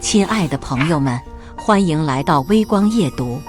亲爱的朋友们，欢迎来到微光夜读。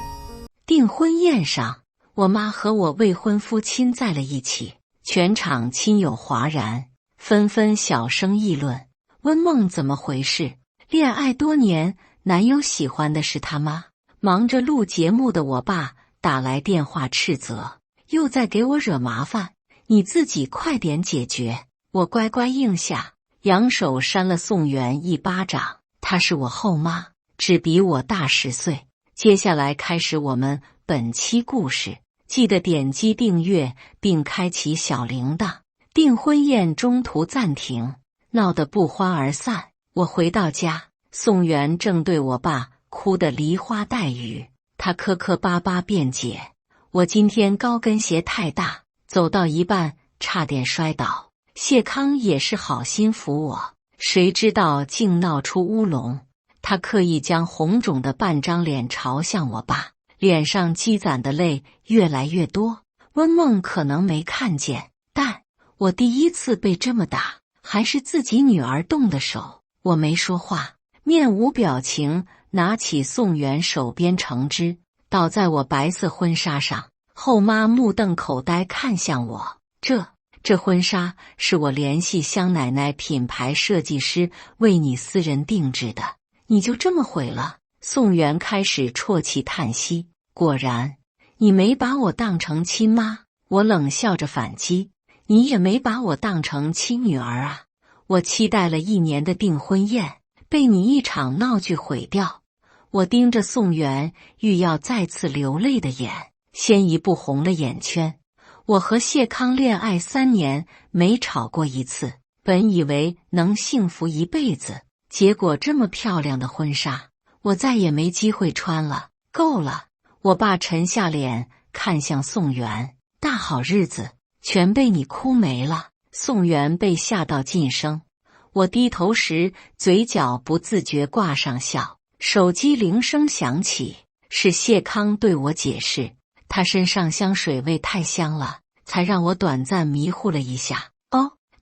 订婚宴上，我妈和我未婚夫亲在了一起，全场亲友哗然，纷纷小声议论：温梦怎么回事？恋爱多年，男友喜欢的是她吗？忙着录节目的我爸打来电话斥责，又在给我惹麻烦，你自己快点解决。我乖乖应下，扬手扇了宋元一巴掌。她是我后妈，只比我大10岁。接下来开始我们本期故事，记得点击订阅并开启小铃铛。订婚宴中途暂停，闹得不欢而散。我回到家，宋元正对我爸哭得梨花带雨，他磕磕巴巴辩解：我今天高跟鞋太大，走到一半差点摔倒。谢康也是好心扶我，谁知道竟闹出乌龙。他刻意将红肿的半张脸朝向我爸，脸上积攒的泪越来越多。温梦可能没看见，但我第一次被这么打，还是自己女儿动的手。我没说话，面无表情，拿起宋元手边橙汁，倒在我白色婚纱上。后妈目瞪口呆看向我，这婚纱是我联系香奶奶品牌设计师为你私人定制的，你就这么毁了？宋元开始啜泣叹息，果然，你没把我当成亲妈。我冷笑着反击，你也没把我当成亲女儿啊。我期待了1年的订婚宴，被你一场闹剧毁掉。我盯着宋元欲要再次流泪的眼，先一步红了眼圈。我和谢康恋爱3年，没吵过一次，本以为能幸福一辈子，结果这么漂亮的婚纱，我再也没机会穿了。够了！我爸沉下脸看向宋元，大好日子全被你哭没了。宋元被吓到噤声，我低头时嘴角不自觉挂上笑。手机铃声响起，是谢康对我解释，他身上香水味太香了，才让我短暂迷糊了一下。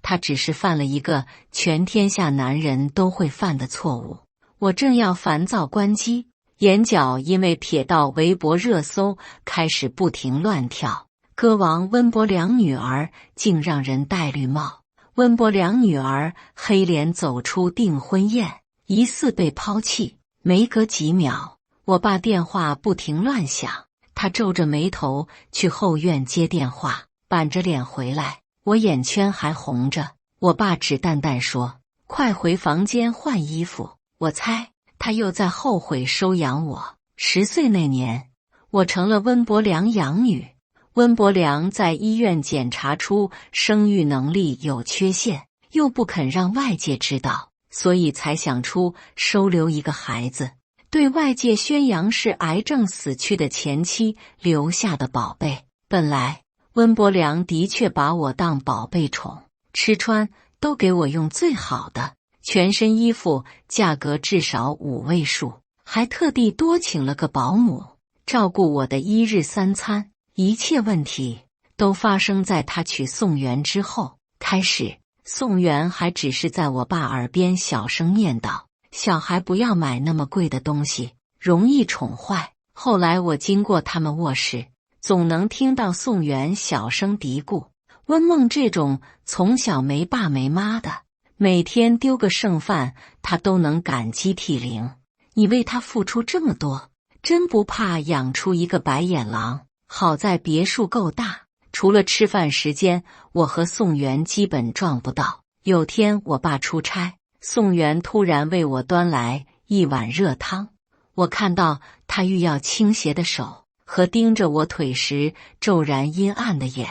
他只是犯了一个全天下男人都会犯的错误。我正要烦躁关机，眼角因为瞥到微博热搜开始不停乱跳。歌王温伯良女儿竟让人戴绿帽，温伯良女儿黑脸走出订婚宴，疑似被抛弃。没隔几秒，我爸电话不停乱响，他皱着眉头去后院接电话，板着脸回来，我眼圈还红着。我爸只淡淡说：快回房间换衣服。我猜他又在后悔收养我。10岁那年，我成了温伯良养女。温伯良在医院检查出生育能力有缺陷，又不肯让外界知道，所以才想出收留一个孩子，对外界宣扬是癌症死去的前妻留下的宝贝。本来温伯良的确把我当宝贝宠，吃穿都给我用最好的，全身衣服价格至少5位数，还特地多请了个保姆照顾我的1日3餐。一切问题都发生在他娶宋元之后。开始，宋元还只是在我爸耳边小声念叨，小孩不要买那么贵的东西，容易宠坏。后来我经过他们卧室，总能听到宋元小声嘀咕，温梦这种从小没爸没妈的，每天丢个剩饭他都能感激涕零。你为他付出这么多，真不怕养出一个白眼狼？好在别墅够大，除了吃饭时间，我和宋元基本撞不到。有天我爸出差，宋元突然为我端来一碗热汤，我看到他欲要倾斜的手和盯着我腿时骤然阴暗的眼，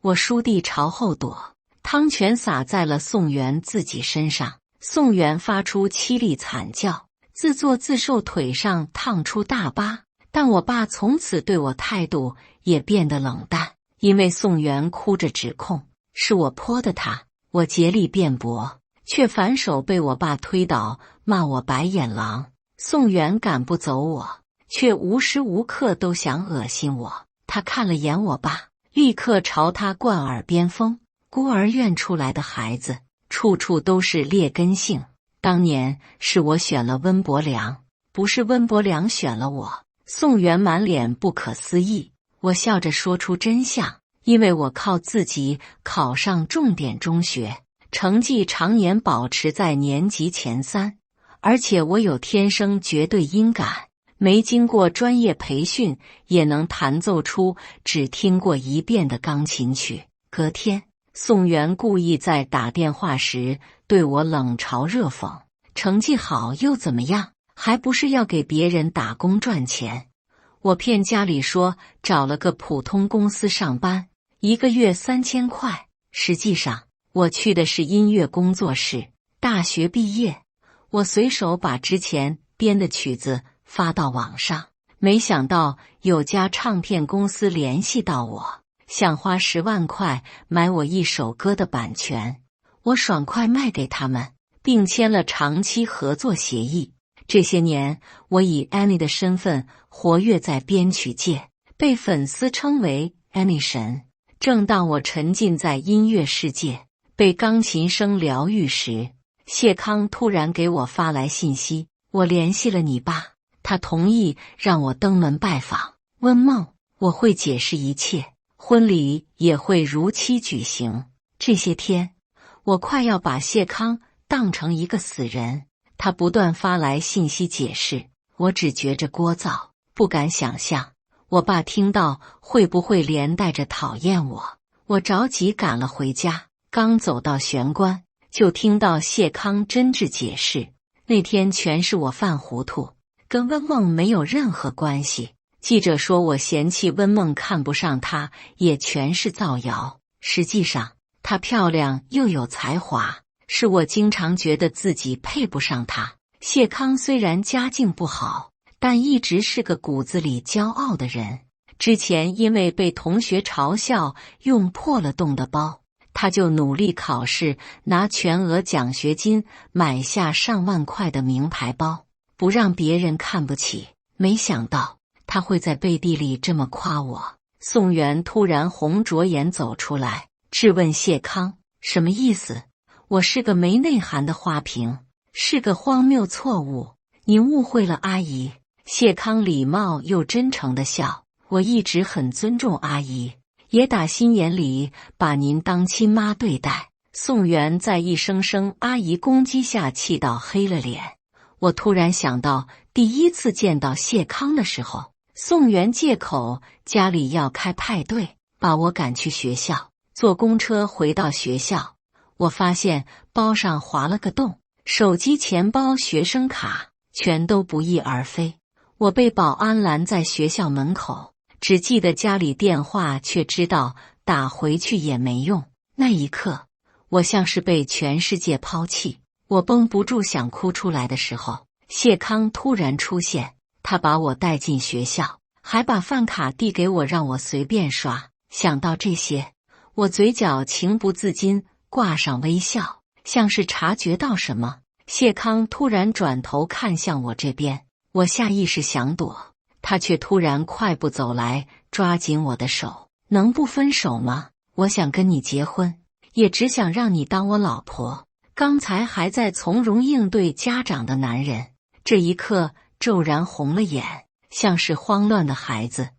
我倏地朝后躲，汤全洒在了宋元自己身上。宋元发出凄厉惨叫，自作自受腿上烫出大疤。但我爸从此对我态度也变得冷淡，因为宋元哭着指控是我泼的他，我竭力辩驳，却反手被我爸推倒，骂我白眼狼。宋元赶不走我，却无时无刻都想恶心我。他看了眼我爸，立刻朝他灌耳边风。孤儿院出来的孩子，处处都是劣根性，当年是我选了温伯良，不是温伯良选了我。宋元满脸不可思议，我笑着说出真相，因为我靠自己考上重点中学，成绩常年保持在年级前3，而且我有天生绝对音感，没经过专业培训也能弹奏出只听过一遍的钢琴曲。隔天，宋元故意在打电话时对我冷嘲热讽，成绩好又怎么样？还不是要给别人打工赚钱。我骗家里说找了个普通公司上班，1个月3000块，实际上我去的是音乐工作室。大学毕业，我随手把之前编的曲子发到网上，没想到有家唱片公司联系到我，想花10万块买我一首歌的版权，我爽快卖给他们，并签了长期合作协议。这些年，我以 Annie 的身份活跃在编曲界，被粉丝称为 Annie 神。正当我沉浸在音乐世界，被钢琴声疗愈时，谢康突然给我发来信息：我联系了你爸，他同意让我登门拜访。温梦，我会解释一切，婚礼也会如期举行。这些天，我快要把谢康当成一个死人。他不断发来信息解释，我只觉着聒噪，不敢想象我爸听到会不会连带着讨厌我。我着急赶了回家，刚走到玄关，就听到谢康真挚解释，那天全是我犯糊涂，跟温梦没有任何关系。记者说我嫌弃温梦看不上他，也全是造谣。实际上，她漂亮又有才华，是我经常觉得自己配不上他。谢康虽然家境不好，但一直是个骨子里骄傲的人。之前因为被同学嘲笑用破了洞的包，他就努力考试，拿全额奖学金买下上万块的名牌包，不让别人看不起。没想到他会在背地里这么夸我。宋元突然红着眼走出来，质问谢康：什么意思？我是个没内涵的花瓶，是个荒谬错误，你误会了阿姨。谢康礼貌又真诚地笑，我一直很尊重阿姨，也打心眼里把您当亲妈对待。宋元在一声声阿姨攻击下气到黑了脸。我突然想到第一次见到谢康的时候，宋元借口家里要开派对，把我赶去学校。坐公车回到学校，我发现包上划了个洞，手机、钱包、学生卡全都不翼而飞。我被保安拦在学校门口，只记得家里电话，却知道打回去也没用。那一刻，我像是被全世界抛弃，我绷不住想哭出来的时候，谢康突然出现，他把我带进学校，还把饭卡递给我，让我随便刷。想到这些，我嘴角情不自禁挂上微笑，像是察觉到什么。谢康突然转头看向我这边，我下意识想躲，他却突然快步走来，抓紧我的手。能不分手吗？我想跟你结婚，也只想让你当我老婆。刚才还在从容应对家长的男人，这一刻骤然红了眼，像是慌乱的孩子。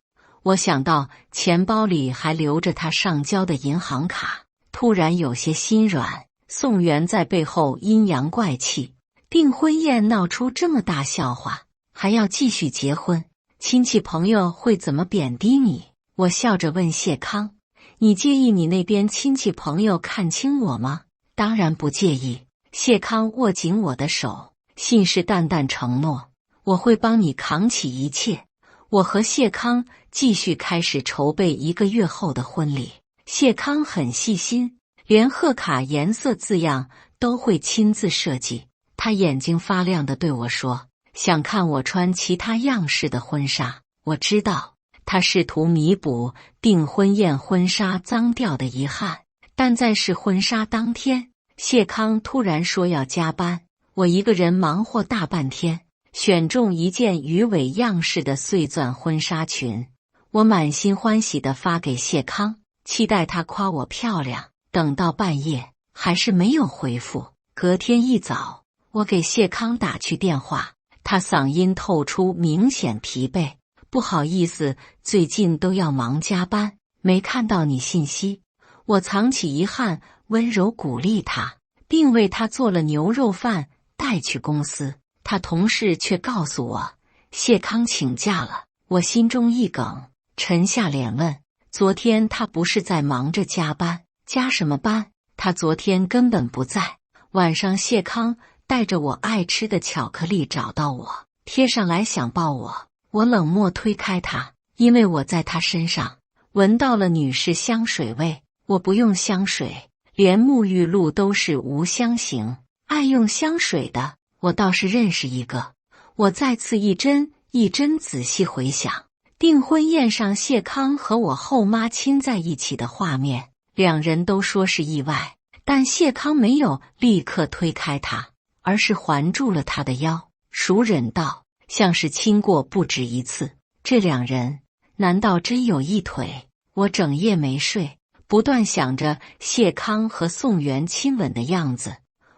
我想到钱包里还留着他上交的银行卡，突然有些心软。宋元在背后阴阳怪气，订婚宴闹出这么大笑话，还要继续结婚，亲戚朋友会怎么贬低你？我笑着问谢康：你介意你那边亲戚朋友看清我吗？当然不介意。谢康握紧我的手，信誓旦旦承诺，我会帮你扛起一切。我和谢康继续开始筹备1个月后的婚礼。谢康很细心，连贺卡颜色字样都会亲自设计。他眼睛发亮地对我说，想看我穿其他样式的婚纱。我知道他试图弥补订婚宴婚纱脏掉的遗憾，但在试婚纱当天，谢康突然说要加班，我一个人忙活大半天，选中一件鱼尾样式的碎钻婚纱裙。我满心欢喜地发给谢康，期待他夸我漂亮。等到半夜，还是没有回复。隔天一早，我给谢康打去电话，他嗓音透出明显疲惫。不好意思，最近都要忙加班，没看到你信息。我藏起遗憾，温柔鼓励他，并为他做了牛肉饭带去公司。他同事却告诉我，谢康请假了。我心中一梗，沉下脸问，昨天他不是在忙着加班？加什么班？他昨天根本不在。晚上谢康带着我爱吃的巧克力找到我，贴上来想抱我。我冷漠推开他，因为我在他身上闻到了女士香水味。我不用香水，连沐浴露都是无香型。爱用香水的，我倒是认识一个。我再次一针一针仔细回想订婚宴上谢康和我后妈亲在一起的画面，两人都说是意外，但谢康没有立刻推开他，而是环住了他的腰，熟忍道，像是亲过不止一次。这两人难道真有一腿？我整夜没睡，不断想着谢康和宋元亲吻的样子。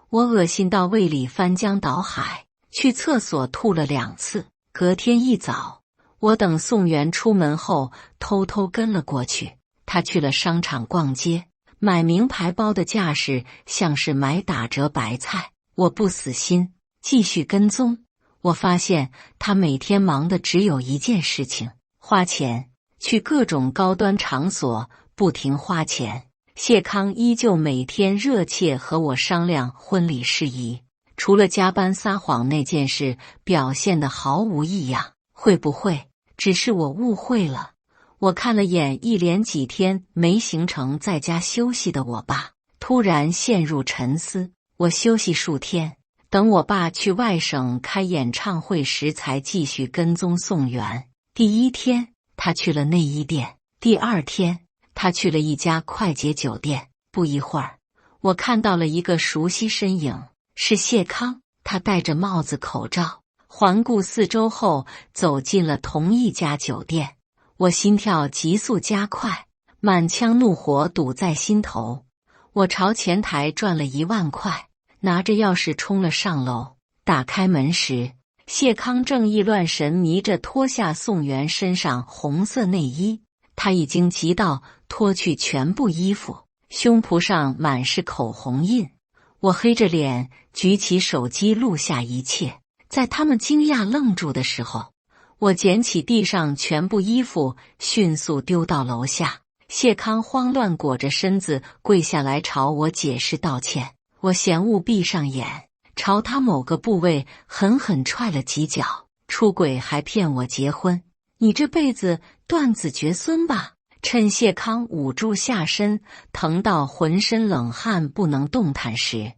我恶心到胃里翻江倒海，去厕所吐了2次。隔天一早，我等宋元出门后偷偷跟了过去。他去了商场逛街，买名牌包的架势像是买打折白菜。我不死心，继续跟踪。我发现他每天忙的只有一件事情，花钱，去各种高端场所不停花钱。谢康依旧每天热切和我商量婚礼事宜，除了加班撒谎那件事表现得毫无异样。会不会只是我误会了？我看了眼一连几天没行程在家休息的我爸，突然陷入沉思。我休息数天，等我爸去外省开演唱会时才继续跟踪宋元。第1天他去了内衣店，第2天他去了一家快捷酒店。不一会儿，我看到了一个熟悉身影，是谢康。他戴着帽子口罩，环顾四周后走进了同一家酒店。我心跳急速加快，满腔怒火堵在心头。我朝前台转了1万块，拿着钥匙冲了上楼。打开门时，谢康正意乱神迷着脱下宋元身上红色内衣，他已经急到脱去全部衣服，胸脯上满是口红印。我黑着脸举起手机录下一切。在他们惊讶愣住的时候，我捡起地上全部衣服，迅速丢到楼下。谢康慌乱裹着身子跪下来朝我解释道歉。我嫌恶闭上眼，朝他某个部位狠狠踹了几脚。出轨还骗我结婚，你这辈子断子绝孙吧！趁谢康捂住下身，疼到浑身冷汗不能动弹时，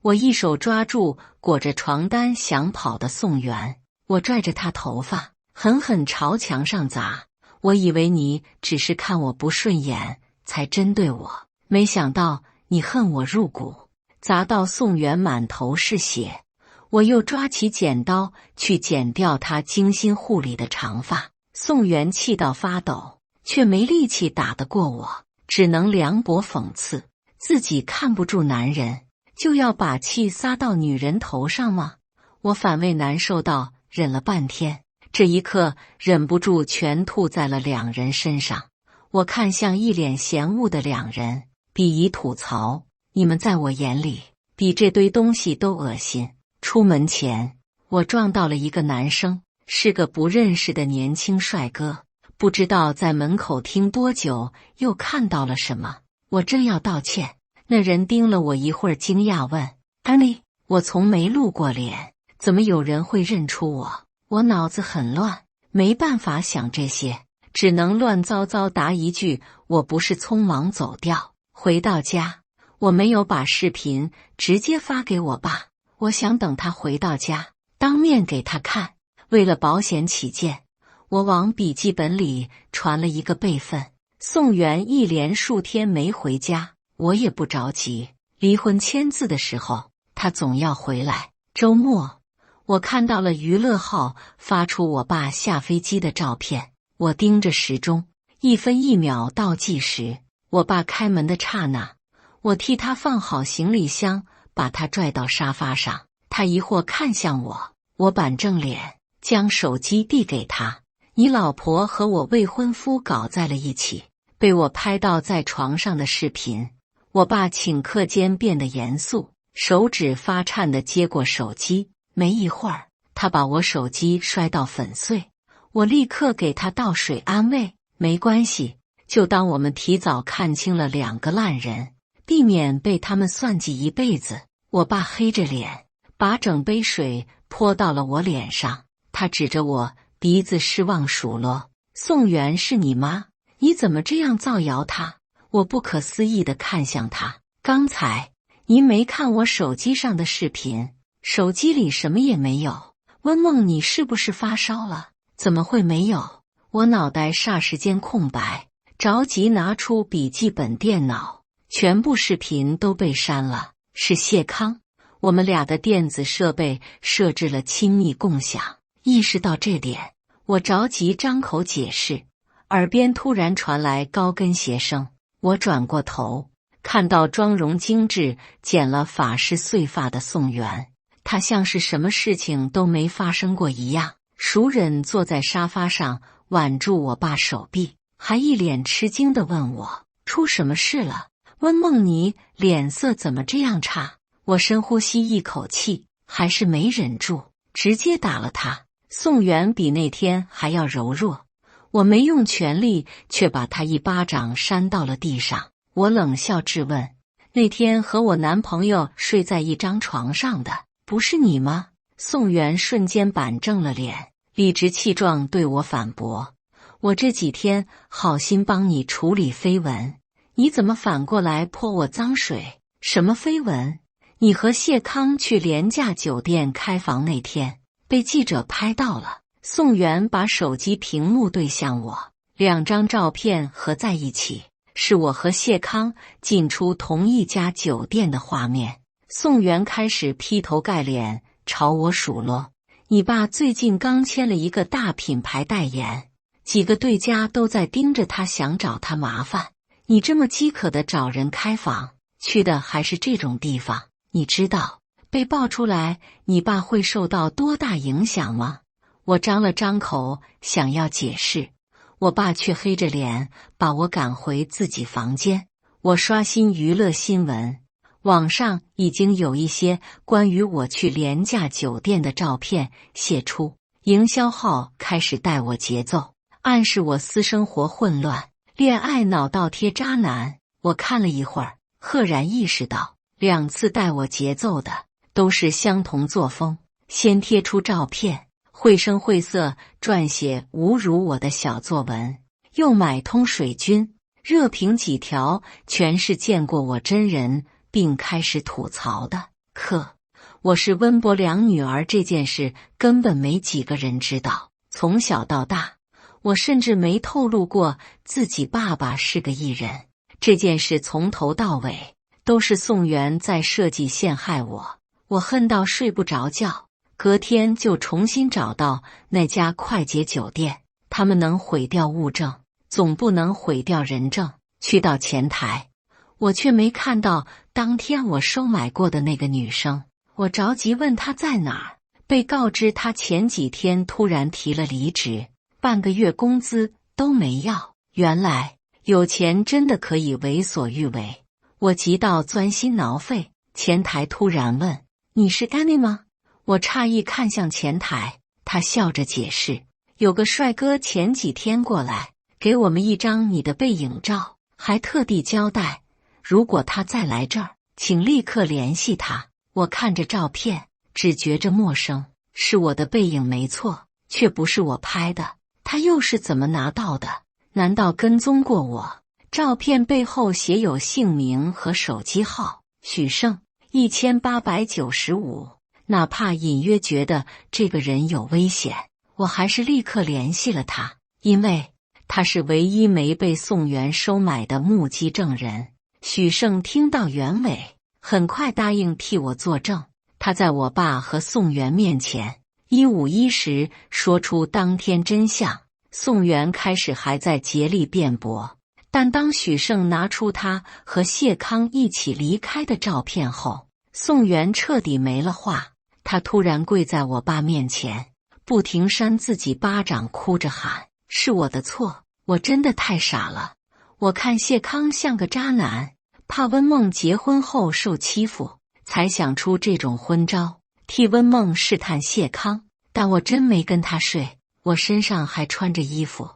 我一手抓住裹着床单想跑的宋元，我拽着他头发，狠狠朝墙上砸。我以为你只是看我不顺眼才针对我，没想到你恨我入骨。砸到宋元满头是血，我又抓起剪刀去剪掉他精心护理的长发。宋元气到发抖，却没力气打得过我，只能凉薄讽刺，自己看不住男人，就要把气撒到女人头上吗？我反胃难受到忍了半天，这一刻忍不住全吐在了两人身上。我看向一脸嫌恶的两人，鄙夷吐槽，你们在我眼里比这堆东西都恶心。出门前，我撞到了一个男生，是个不认识的年轻帅哥，不知道在门口听多久，又看到了什么。我正要道歉，那人盯了我一会儿，惊讶问：“安利，我从没露过脸，怎么有人会认出我？”我脑子很乱，没办法想这些，只能乱糟糟答一句：“我不是。”匆忙走掉。回到家，我没有把视频直接发给我爸，我想等他回到家当面给他看。为了保险起见，我往笔记本里传了一个备份。宋元一连数天没回家，我也不着急，离婚签字的时候他总要回来。周末我看到了娱乐号发出我爸下飞机的照片，我盯着时钟，1分1秒倒计时。我爸开门的刹那，我替他放好行李箱，把他拽到沙发上，他疑惑看向我，我板正脸，将手机递给他。你老婆和我未婚夫搞在了一起，被我拍到在床上的视频。我爸顷刻间变得严肃，手指发颤地接过手机。没一会儿，他把我手机摔到粉碎。我立刻给他倒水安慰，没关系，就当我们提早看清了两个烂人，避免被他们算计一辈子。我爸黑着脸，把整杯水泼到了我脸上。他指着我鼻子失望数落：宋媛是你妈？你怎么这样造谣她？我不可思议地看向他。刚才您没看我手机上的视频？手机里什么也没有。温梦，你是不是发烧了？怎么会没有？我脑袋霎时间空白，着急拿出笔记本电脑，全部视频都被删了。是谢康，我们俩的电子设备设置了亲密共享。意识到这点，我着急张口解释，耳边突然传来高跟鞋声。我转过头，看到妆容精致、剪了法式碎发的宋媛，她像是什么事情都没发生过一样，熟忍坐在沙发上，挽住我爸手臂，还一脸吃惊地问我：出什么事了？温梦，你脸色怎么这样差？我深呼吸一口气，还是没忍住，直接打了他。宋媛比那天还要柔弱，我没用全力，却把他一巴掌扇到了地上。我冷笑质问：那天和我男朋友睡在一张床上的，不是你吗？宋媛瞬间板正了脸，理直气壮对我反驳：我这几天好心帮你处理绯闻，你怎么反过来泼我脏水？什么绯闻？你和谢康去廉价酒店开房那天被记者拍到了。宋媛把手机屏幕对向我，两张照片合在一起，是我和谢康进出同一家酒店的画面。宋媛开始劈头盖脸朝我数落：你爸最近刚签了一个大品牌代言，几个对家都在盯着他，想找他麻烦。你这么饥渴的找人开房，去的还是这种地方，你知道被爆出来你爸会受到多大影响吗？我张了张口想要解释，我爸却黑着脸把我赶回自己房间。我刷新娱乐新闻，网上已经有一些关于我去廉价酒店的照片泄出，营销号开始带我节奏，暗示我私生活混乱，恋爱脑倒贴渣男。我看了一会儿，赫然意识到两次带我节奏的都是相同作风，先贴出照片，绘声绘色撰写侮辱我的小作文，又买通水军，热评几条全是见过我真人并开始吐槽的。可我是温伯良女儿这件事根本没几个人知道，从小到大我甚至没透露过自己爸爸是个艺人。这件事从头到尾都是宋媛在设计陷害我，我恨到睡不着觉。隔天就重新找到那家快捷酒店，他们能毁掉物证，总不能毁掉人证。去到前台，我却没看到当天我收买过的那个女生。我着急问她在哪儿，被告知她前几天突然提了离职，半个月工资都没要。原来有钱真的可以为所欲为。我急到钻心挠肺，前台突然问：你是甘妮吗？我诧异看向前台，他笑着解释：有个帅哥前几天过来给我们一张你的背影照，还特地交代如果他再来这儿，请立刻联系他。我看着照片，只觉着陌生，是我的背影没错，却不是我拍的。他又是怎么拿到的？难道跟踪过我？照片背后写有姓名和手机号：许胜1895。哪怕隐约觉得这个人有危险，我还是立刻联系了他，因为他是唯一没被宋媛收买的目击证人。许胜听到原委，很快答应替我作证。他在我爸和宋媛面前一五一十说出当天真相。宋媛开始还在竭力辩驳，但当许胜拿出他和谢康一起离开的照片后，宋媛彻底没了话。他突然跪在我爸面前，不停扇自己巴掌，哭着喊：“是我的错，我真的太傻了。我看谢康像个渣男，怕温梦结婚后受欺负，才想出这种昏招，替温梦试探谢康。但我真没跟他睡，我身上还穿着衣服。”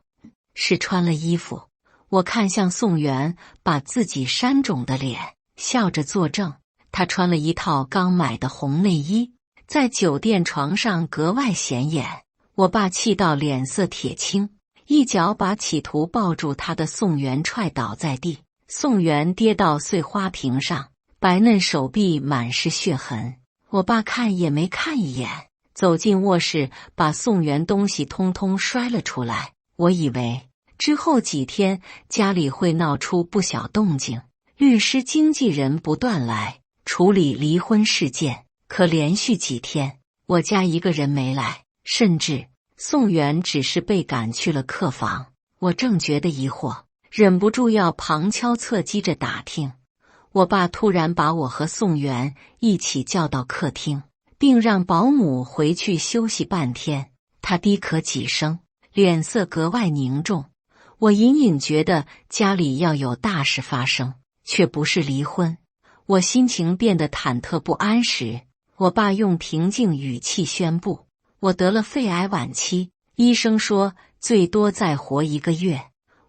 是穿了衣服。我看向宋元把自己扇肿的脸，笑着作证。他穿了一套刚买的红内衣，在酒店床上格外显眼。我爸气到脸色铁青，一脚把企图抱住他的宋元踹倒在地。宋元跌到碎花瓶上，白嫩手臂满是血痕。我爸看也没看一眼，走进卧室，把宋元东西通通摔了出来。我以为之后几天家里会闹出不小动静，律师经纪人不断来处理离婚事件，可连续几天我家一个人没来，甚至宋元只是被赶去了客房。我正觉得疑惑，忍不住要旁敲侧击着打听，我爸突然把我和宋元一起叫到客厅，并让保姆回去休息半天。他低咳几声，脸色格外凝重。我隐隐觉得家里要有大事发生，却不是离婚。我心情变得忐忑不安时，我爸用平静语气宣布，我得了肺癌晚期，医生说最多再活1个月。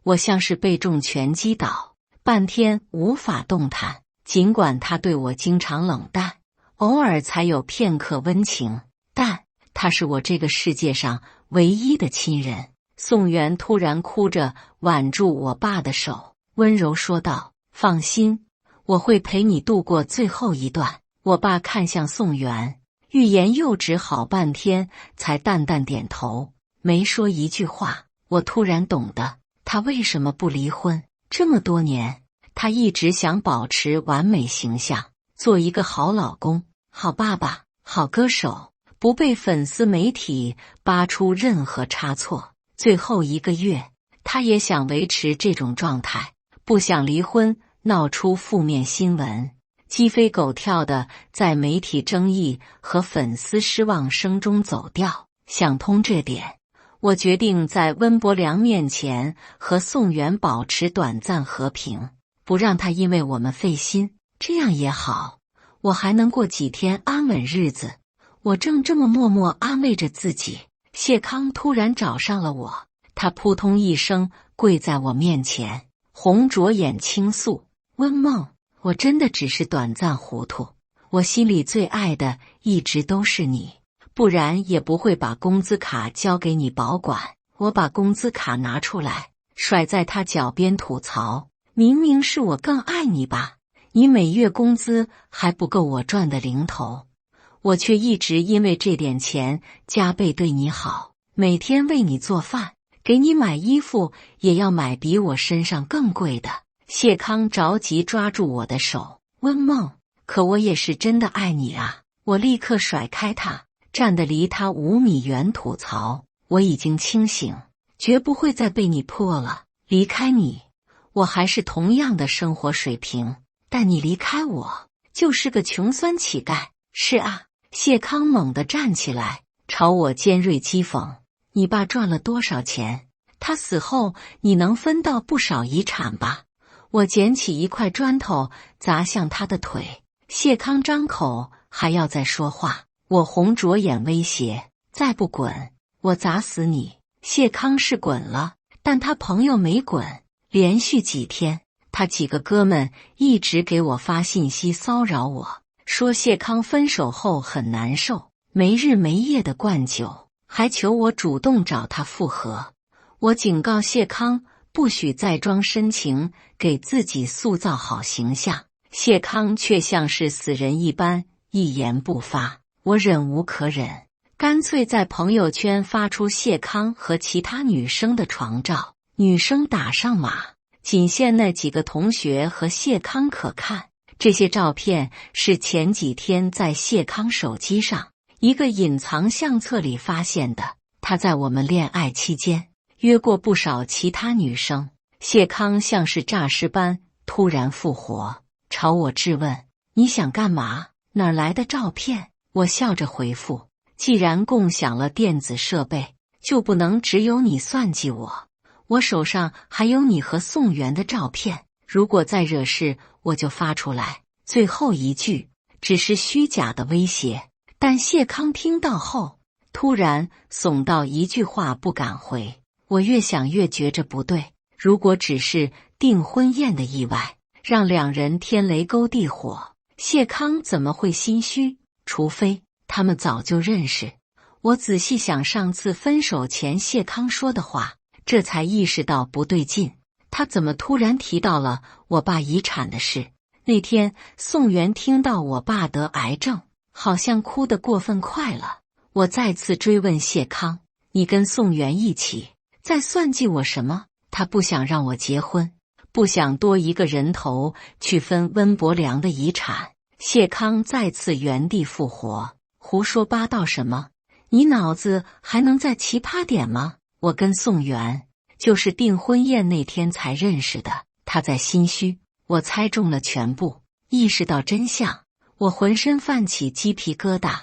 我像是被重拳击倒，半天无法动弹。尽管他对我经常冷淡，偶尔才有片刻温情，但他是我这个世界上唯一的亲人。宋元突然哭着挽住我爸的手，温柔说道：“放心，我会陪你度过最后一段。”我爸看向宋元，欲言又止好半天，才淡淡点头，没说一句话。我突然懂得他为什么不离婚。这么多年，他一直想保持完美形象，做一个好老公、好爸爸、好歌手，不被粉丝媒体扒出任何差错。最后1个月，他也想维持这种状态，不想离婚，闹出负面新闻，鸡飞狗跳的在媒体争议和粉丝失望声中走掉。想通这点，我决定在温伯良面前和宋元保持短暂和平，不让他因为我们费心，这样也好，我还能过几天安稳日子。我正这么默默安慰着自己，谢康突然找上了我，他扑通一声跪在我面前，红着眼倾诉：“温梦，我真的只是短暂糊涂，我心里最爱的一直都是你，不然也不会把工资卡交给你保管。”我把工资卡拿出来，甩在他脚边吐槽：“明明是我更爱你吧，你每月工资还不够我赚的零头。我却一直因为这点钱加倍对你好，每天为你做饭，给你买衣服，也要买比我身上更贵的。”谢康着急抓住我的手：“温梦，可我也是真的爱你啊！”我立刻甩开他，站得离他5米远吐槽：“我已经清醒，绝不会再被你破了。离开你，我还是同样的生活水平，但你离开我，就是个穷酸乞丐。”是啊。谢康猛地站起来，朝我尖锐讥讽：“你爸赚了多少钱？他死后你能分到不少遗产吧？”我捡起一块砖头砸向他的腿，谢康张口还要再说话，我红着眼威胁：“再不滚，我砸死你！”谢康是滚了，但他朋友没滚。连续几天，他几个哥们一直给我发信息骚扰我，说谢康分手后很难受，没日没夜的灌酒，还求我主动找他复合。我警告谢康不许再装深情，给自己塑造好形象。谢康却像是死人一般，一言不发。我忍无可忍，干脆在朋友圈发出谢康和其他女生的床照，女生打上码，仅限那几个同学和谢康可看。这些照片是前几天在谢康手机上一个隐藏相册里发现的。他在我们恋爱期间约过不少其他女生。谢康像是诈尸般突然复活，朝我质问：“你想干嘛？哪来的照片？”我笑着回复：既然共享了电子设备，就不能只有你算计我。我手上还有你和宋元的照片，如果再惹事，我就发出来。最后一句只是虚假的威胁，但谢康听到后，突然怂到一句话不敢回。我越想越觉着不对，如果只是订婚宴的意外，让两人天雷勾地火，谢康怎么会心虚？除非他们早就认识。我仔细想上次分手前谢康说的话，这才意识到不对劲。他怎么突然提到了我爸遗产的事？那天宋元听到我爸得癌症，好像哭得过分快了。我再次追问谢康：你跟宋元一起在算计我什么？他不想让我结婚，不想多一个人头去分温伯良的遗产。谢康再次原地复活：胡说八道什么？你脑子还能再奇葩点吗？我跟宋元就是订婚宴那天才认识的，他在心虚。我猜中了全部，意识到真相，我浑身泛起鸡皮疙瘩。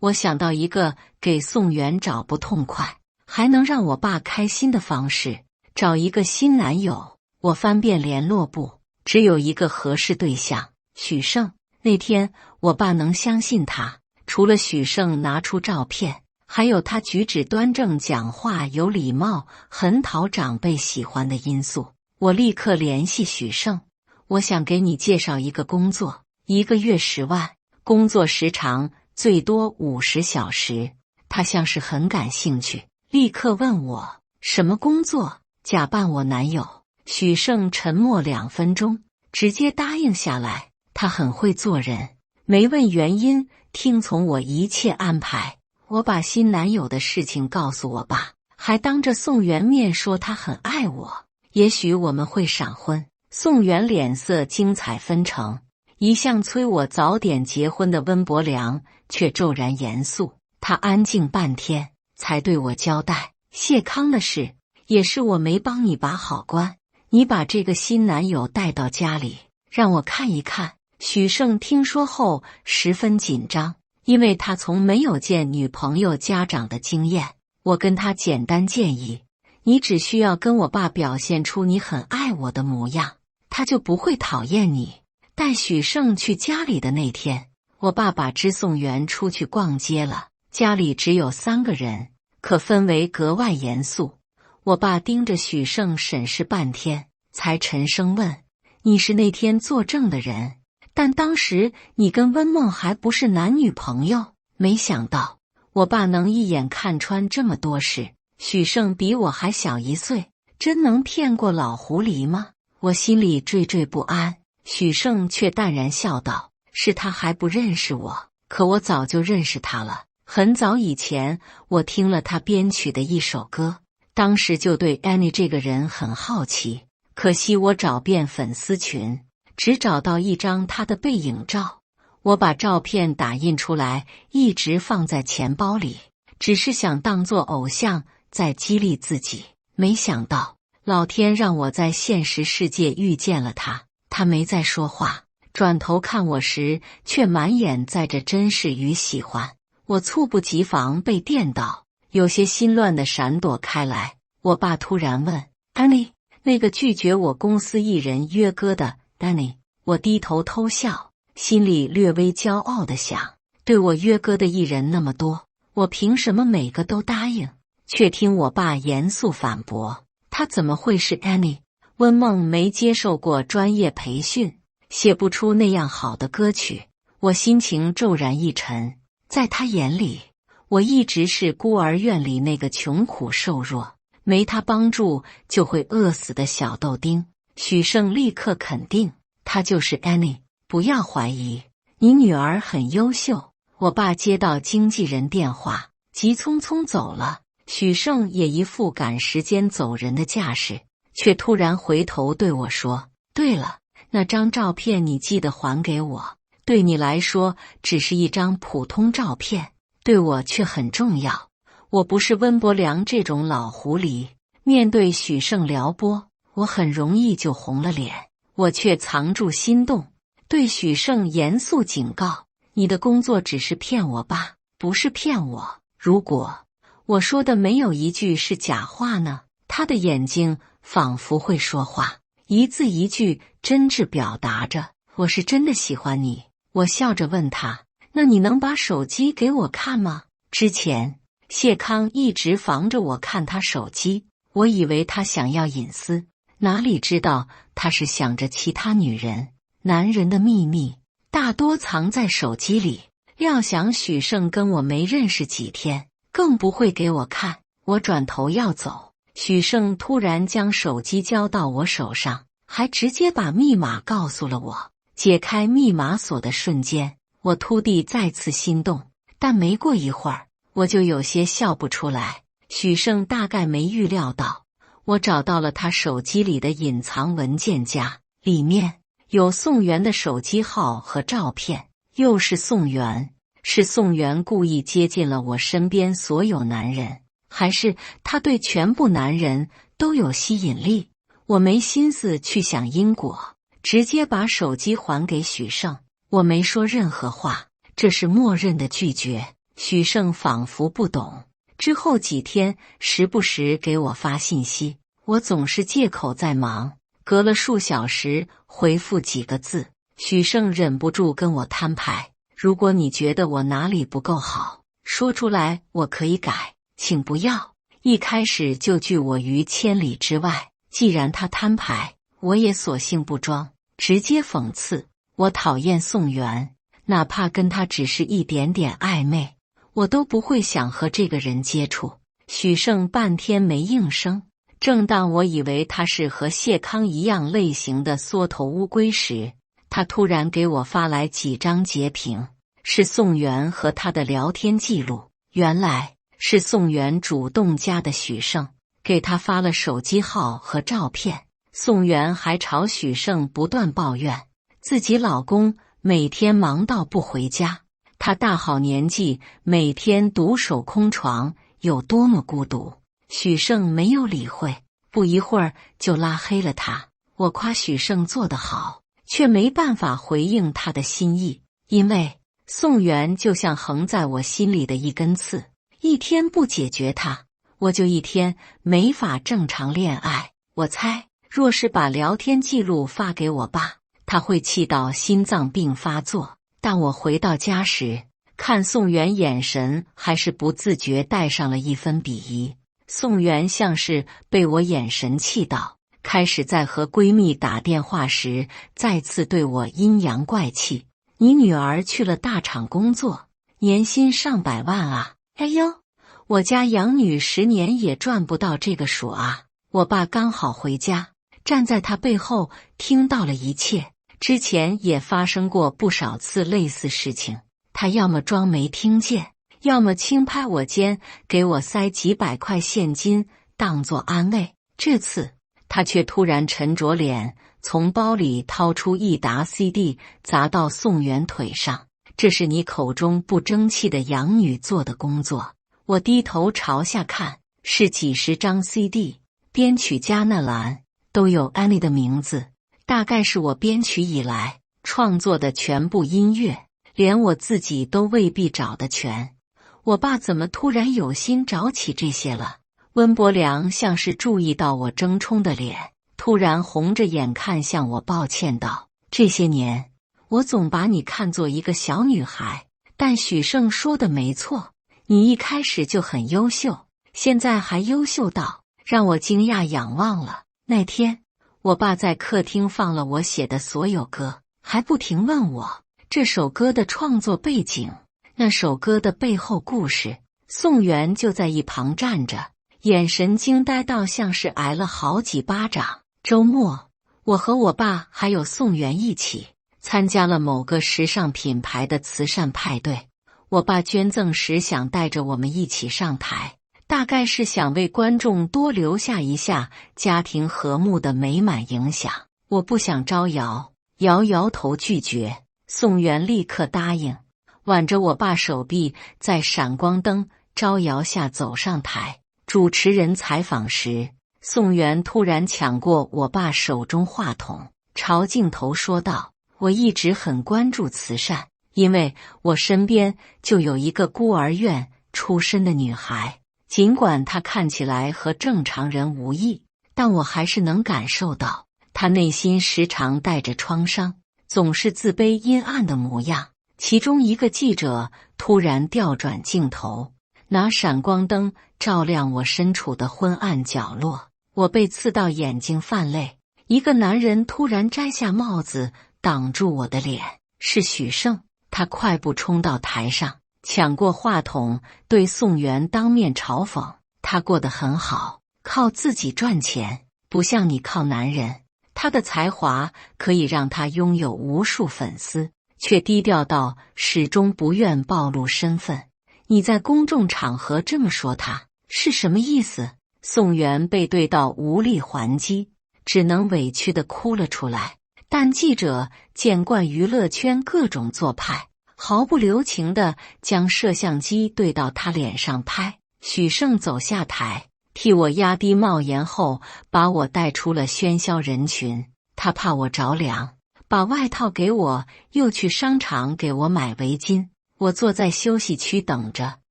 我想到一个给宋元找不痛快，还能让我爸开心的方式，找一个新男友。我翻遍联络簿，只有一个合适对象，许胜。那天我爸能相信他，除了许胜拿出照片，还有他举止端正、讲话有礼貌、很讨长辈喜欢的因素。我立刻联系许胜，我想给你介绍一个工作，1个月10万，工作时长最多50小时。他像是很感兴趣，立刻问我什么工作，假扮我男友。许胜沉默2分钟，直接答应下来。他很会做人，没问原因，听从我一切安排。我把新男友的事情告诉我爸，还当着宋元面说他很爱我，也许我们会闪婚。宋元脸色精彩纷呈，一向催我早点结婚的温伯良却骤然严肃。他安静半天，才对我交代：谢康的事也是我没帮你把好关，你把这个新男友带到家里，让我看一看。许胜听说后十分紧张，因为他从没有见女朋友家长的经验。我跟他简单建议：你只需要跟我爸表现出你很爱我的模样，他就不会讨厌你。带许胜去家里的那天，我爸把支宋元出去逛街了，家里只有3个人，可氛围格外严肃。我爸盯着许胜审视半天，才沉声问：你是那天作证的人，但当时你跟温梦还不是男女朋友。没想到我爸能一眼看穿这么多事。许胜比我还小1岁，真能骗过老狐狸吗？我心里惴惴不安。许胜却淡然笑道：是他还不认识我，可我早就认识他了。很早以前，我听了他编曲的一首歌，当时就对 Annie 这个人很好奇。可惜我找遍粉丝群，只找到一张他的背影照。我把照片打印出来，一直放在钱包里，只是想当作偶像再激励自己。没想到老天让我在现实世界遇见了他。他没再说话，转头看我时却满眼载着珍视与喜欢。我猝不及防被电到，有些心乱的闪躲开来。我爸突然问：安妮，那个拒绝我公司艺人约歌的安妮？我低头偷笑，心里略微骄傲地想，对我约歌的艺人那么多，我凭什么每个都答应？却听我爸严肃反驳：他怎么会是 Annie？ 温梦没接受过专业培训，写不出那样好的歌曲。我心情骤然一沉，在他眼里，我一直是孤儿院里那个穷苦瘦弱，没他帮助就会饿死的小豆丁。许胜立刻肯定，他就是 Annie， 不要怀疑，你女儿很优秀。我爸接到经纪人电话，急匆匆走了。许胜也一副赶时间走人的架势，却突然回头对我说：对了，那张照片你记得还给我，对你来说只是一张普通照片，对我却很重要。我不是温伯良这种老狐狸。面对许胜撩拨，我很容易就红了脸，我却藏住心动，对许胜严肃警告：你的工作只是骗我爸，不是骗我。如果我说的没有一句是假话呢？他的眼睛仿佛会说话，一字一句真挚表达着我是真的喜欢你。我笑着问他，那你能把手机给我看吗？之前谢康一直防着我看他手机，我以为他想要隐私，哪里知道他是想着其他女人。男人的秘密大多藏在手机里，料想许胜跟我没认识几天，更不会给我看。我转头要走，许胜突然将手机交到我手上，还直接把密码告诉了我。解开密码锁的瞬间，我突地再次心动，但没过一会儿，我就有些笑不出来。许胜大概没预料到，我找到了他手机里的隐藏文件夹，里面有宋元的手机号和照片，又是宋元，是宋元故意接近了我身边所有男人，还是他对全部男人都有吸引力？我没心思去想因果，直接把手机还给许胜。我没说任何话，这是默认的拒绝。许胜仿佛不懂，之后几天时不时给我发信息，我总是借口在忙，隔了数小时回复几个字。许胜忍不住跟我摊牌，如果你觉得我哪里不够好，说出来我可以改，请不要一开始就拒我于千里之外。既然他摊牌，我也索性不装，直接讽刺我讨厌宋元，哪怕跟他只是一点点暧昧，我都不会想和这个人接触。许胜半天没应声，正当我以为他是和谢康一样类型的缩头乌龟时，他突然给我发来几张截屏，是宋元和他的聊天记录。原来是宋元主动加的许胜，给他发了手机号和照片。宋元还朝许胜不断抱怨自己老公每天忙到不回家，他大好年纪每天独守空床有多么孤独。许胜没有理会，不一会儿就拉黑了他。我夸许胜做得好，却没办法回应他的心意，因为宋元就像横在我心里的一根刺，一天不解决它，我就一天没法正常恋爱。我猜，若是把聊天记录发给我爸，他会气到心脏病发作。但我回到家时，看宋元眼神还是不自觉带上了一分鄙夷。宋元像是被我眼神气到，开始在和闺蜜打电话时再次对我阴阳怪气。你女儿去了大厂工作，年薪上百万啊！哎呦，我家养女10年也赚不到这个数啊！我爸刚好回家，站在他背后听到了一切。之前也发生过不少次类似事情，他要么装没听见，要么轻拍我肩，给我塞几百块现金当作安慰。这次他却突然沉着脸，从包里掏出一沓 CD 砸到宋元腿上。这是你口中不争气的养女做的工作。我低头朝下看，是几十张 CD， 编曲加那栏都有 Annie 的名字，大概是我编曲以来创作的全部音乐，连我自己都未必找得全。我爸怎么突然有心找起这些了？温伯良像是注意到我争冲的脸，突然红着眼看向我，抱歉道：这些年我总把你看作一个小女孩，但许胜说的没错，你一开始就很优秀，现在还优秀到让我惊讶仰望了。那天我爸在客厅放了我写的所有歌，还不停问我这首歌的创作背景，那首歌的背后故事。宋元就在一旁站着，眼神惊呆到像是挨了好几巴掌。周末我和我爸还有宋元一起参加了某个时尚品牌的慈善派对，我爸捐赠时想带着我们一起上台，大概是想为观众多留下一下家庭和睦的美满影响。我不想招摇，摇摇头拒绝。宋元立刻答应，挽着我爸手臂，在闪光灯招摇下走上台。主持人采访时，宋元突然抢过我爸手中话筒，朝镜头说道：我一直很关注慈善，因为我身边就有一个孤儿院出身的女孩，尽管她看起来和正常人无异，但我还是能感受到她内心时常带着创伤，总是自卑阴暗的模样。其中一个记者突然调转镜头，拿闪光灯照亮我身处的昏暗角落，我被刺到眼睛泛泪。一个男人突然摘下帽子挡住我的脸，是许胜。他快步冲到台上，抢过话筒，对宋元当面嘲讽：他过得很好，靠自己赚钱，不像你靠男人。他的才华可以让他拥有无数粉丝，却低调到始终不愿暴露身份。你在公众场合这么说他，是什么意思？宋元被对到无力还击，只能委屈地哭了出来。但记者见惯娱乐圈各种做派，毫不留情地将摄像机对到他脸上拍。许胜走下台，替我压低帽檐后，把我带出了喧嚣人群。他怕我着凉，把外套给我，又去商场给我买围巾。我坐在休息区等着，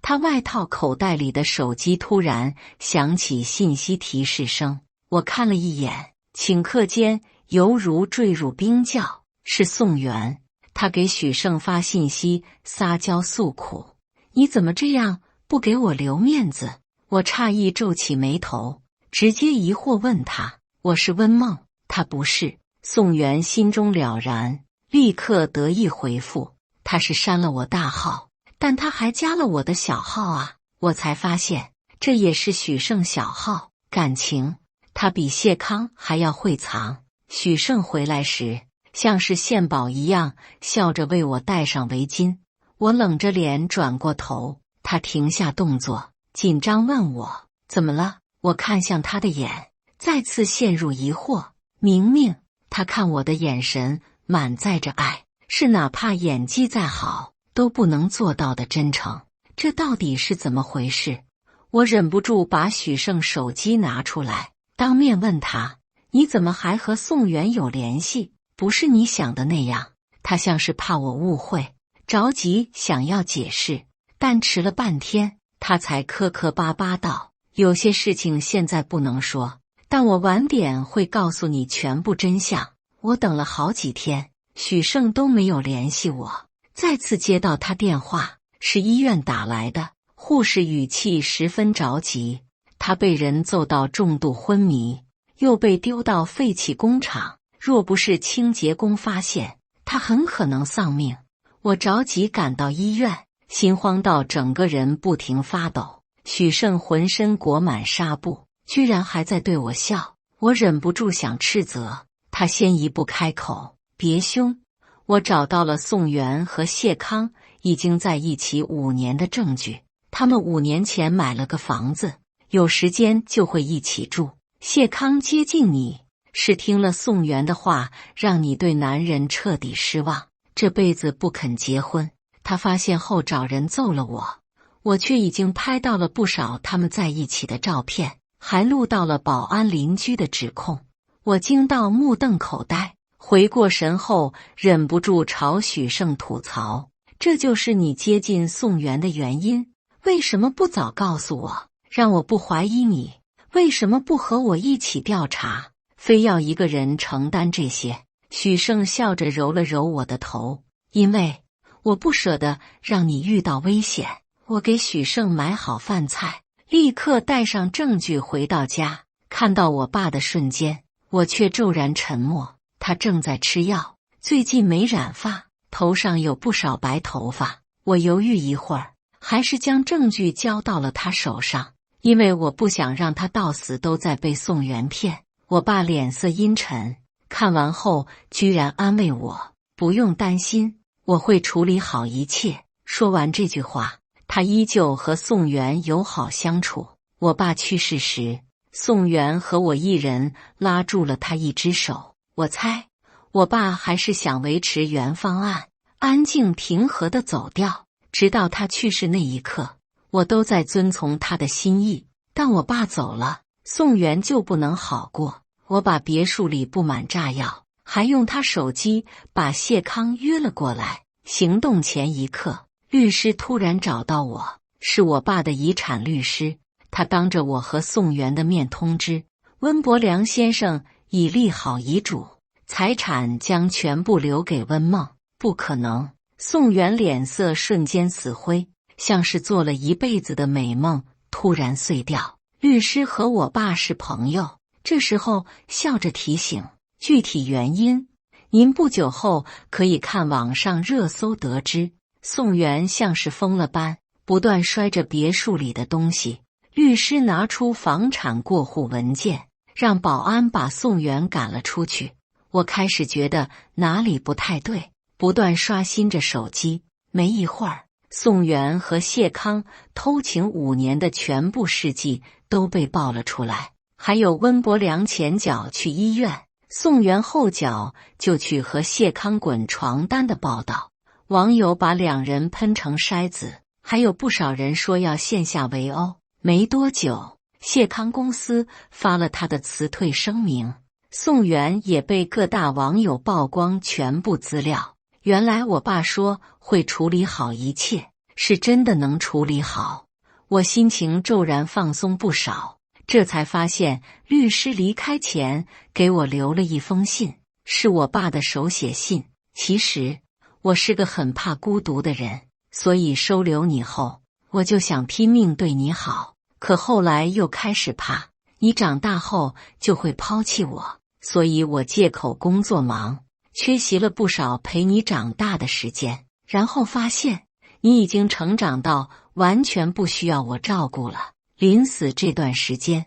他外套口袋里的手机突然响起信息提示声，我看了一眼，顷刻间犹如坠入冰窖。是宋元，他给许胜发信息撒娇诉苦：你怎么这样，不给我留面子？我诧异皱起眉头，直接疑惑问他：我是温梦？他不是。宋元心中了然，立刻得意回复：他是删了我大号，但他还加了我的小号啊。我才发现这也是许胜小号。感情他比谢康还要会藏。许胜回来时像是献宝一样，笑着为我戴上围巾。我冷着脸转过头，他停下动作，紧张问我怎么了。我看向他的眼，再次陷入疑惑。明明他看我的眼神满载着爱，是哪怕演技再好都不能做到的真诚。这到底是怎么回事？我忍不住把许胜手机拿出来，当面问他：你怎么还和宋元有联系？不是你想的那样。他像是怕我误会，着急想要解释，但迟了半天，他才磕磕巴巴道：有些事情现在不能说，但我晚点会告诉你全部真相。我等了好几天，许胜都没有联系我。再次接到他电话，是医院打来的，护士语气十分着急。他被人揍到重度昏迷，又被丢到废弃工厂，若不是清洁工发现，他很可能丧命。我着急赶到医院，心慌到整个人不停发抖。许胜浑身裹满纱布，居然还在对我笑。我忍不住想斥责，他先一步开口：别凶。我找到了宋元和谢康已经在一起5年的证据，他们5年前买了个房子，有时间就会一起住。谢康接近你，是听了宋元的话，让你对男人彻底失望，这辈子不肯结婚。他发现后找人揍了我，我却已经拍到了不少他们在一起的照片，还录到了保安邻居的指控。我惊到目瞪口呆，回过神后忍不住朝许胜吐槽：这就是你接近宋元的原因？为什么不早告诉我，让我不怀疑你？为什么不和我一起调查，非要一个人承担这些？许胜笑着揉了揉我的头：因为我不舍得让你遇到危险。我给许胜买好饭菜，立刻带上证据回到家。看到我爸的瞬间，我却骤然沉默。他正在吃药，最近没染发，头上有不少白头发。我犹豫一会儿，还是将证据交到了他手上，因为我不想让他到死都在被宋元骗。我爸脸色阴沉，看完后居然安慰我：不用担心，我会处理好一切。说完这句话，他依旧和宋元友好相处。我爸去世时，宋元和我一人拉住了他一只手。我猜，我爸还是想维持原方案，安静平和地走掉。直到他去世那一刻，我都在遵从他的心意。但我爸走了，宋元就不能好过。我把别墅里布满炸药，还用他手机把谢康约了过来。行动前一刻，律师突然找到我，是我爸的遗产律师。他当着我和宋元的面通知温伯良先生已立好遗嘱，财产将全部留给温梦。不可能！宋元脸色瞬间死灰，像是做了一辈子的美梦突然碎掉。律师和我爸是朋友，这时候笑着提醒，具体原因您不久后可以看网上热搜得知。宋元像是疯了般不断摔着别墅里的东西。律师拿出房产过户文件，让保安把宋元赶了出去。我开始觉得哪里不太对，不断刷新着手机。没一会儿，宋元和谢康偷情5年的全部事迹都被爆了出来，还有温伯良前脚去医院，宋元后脚就去和谢康滚床单的报道。网友把两人喷成筛子，还有不少人说要线下围殴。没多久，谢康公司发了他的辞退声明，宋元也被各大网友曝光全部资料。原来我爸说会处理好一切，是真的能处理好。我心情骤然放松不少，这才发现律师离开前给我留了一封信，是我爸的手写信。其实我是个很怕孤独的人，所以收留你后，我就想拼命对你好。可后来又开始怕你长大后就会抛弃我，所以我借口工作忙，缺席了不少陪你长大的时间。然后发现你已经成长到完全不需要我照顾了。临死这段时间，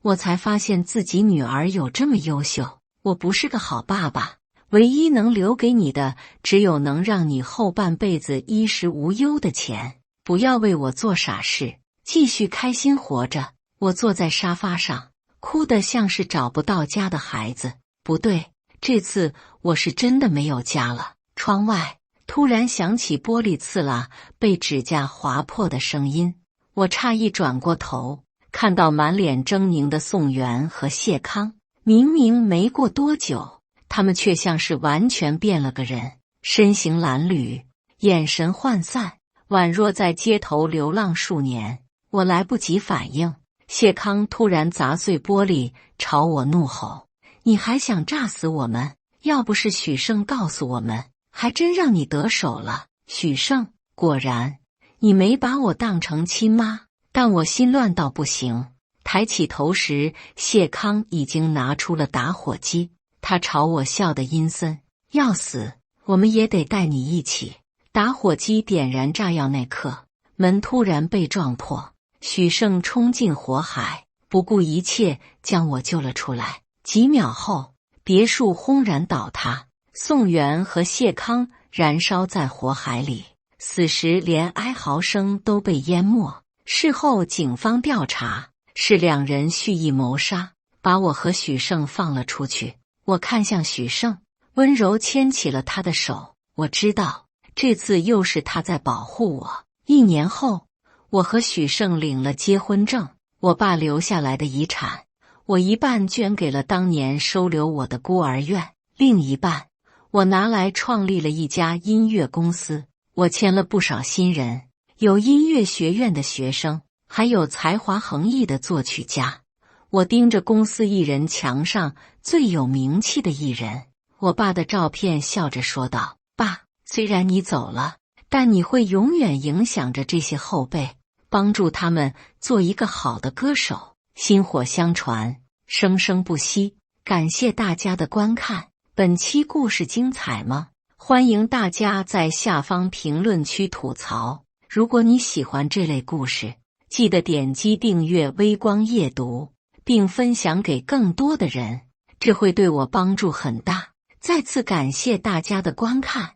我才发现自己女儿有这么优秀。我不是个好爸爸，唯一能留给你的只有能让你后半辈子衣食无忧的钱。不要为我做傻事，继续开心活着。我坐在沙发上，哭得像是找不到家的孩子。不对，这次我是真的没有家了。窗外突然响起玻璃刺啦被指甲划破的声音，我诧异转过头，看到满脸狰狞的宋元和谢康。明明没过多久，他们却像是完全变了个人，身形褴褛，眼神涣散，宛若在街头流浪数年。我来不及反应，谢康突然砸碎玻璃，朝我怒吼：“你还想炸死我们？要不是许胜告诉我们，还真让你得手了。”许胜，果然，你没把我当成亲妈。但我心乱到不行。抬起头时，谢康已经拿出了打火机，他朝我笑得阴森：“要死，我们也得带你一起。”打火机点燃炸药那刻，门突然被撞破。许胜冲进火海，不顾一切将我救了出来。几秒后，别墅轰然倒塌，宋元和谢康燃烧在火海里，死时连哀嚎声都被淹没。事后警方调查，是两人蓄意谋杀，把我和许胜放了出去。我看向许胜，温柔牵起了他的手。我知道，这次又是他在保护我。1年后，我和许胜领了结婚证，我爸留下来的遗产，我一半捐给了当年收留我的孤儿院，另一半我拿来创立了一家音乐公司。我签了不少新人，有音乐学院的学生，还有才华横溢的作曲家。我盯着公司艺人墙上最有名气的艺人，我爸的照片，笑着说道：“爸，虽然你走了，但你会永远影响着这些后辈，帮助他们做一个好的歌手，薪火相传，生生不息。”感谢大家的观看，本期故事精彩吗？欢迎大家在下方评论区吐槽。如果你喜欢这类故事，记得点击订阅微光夜读，并分享给更多的人，这会对我帮助很大。再次感谢大家的观看。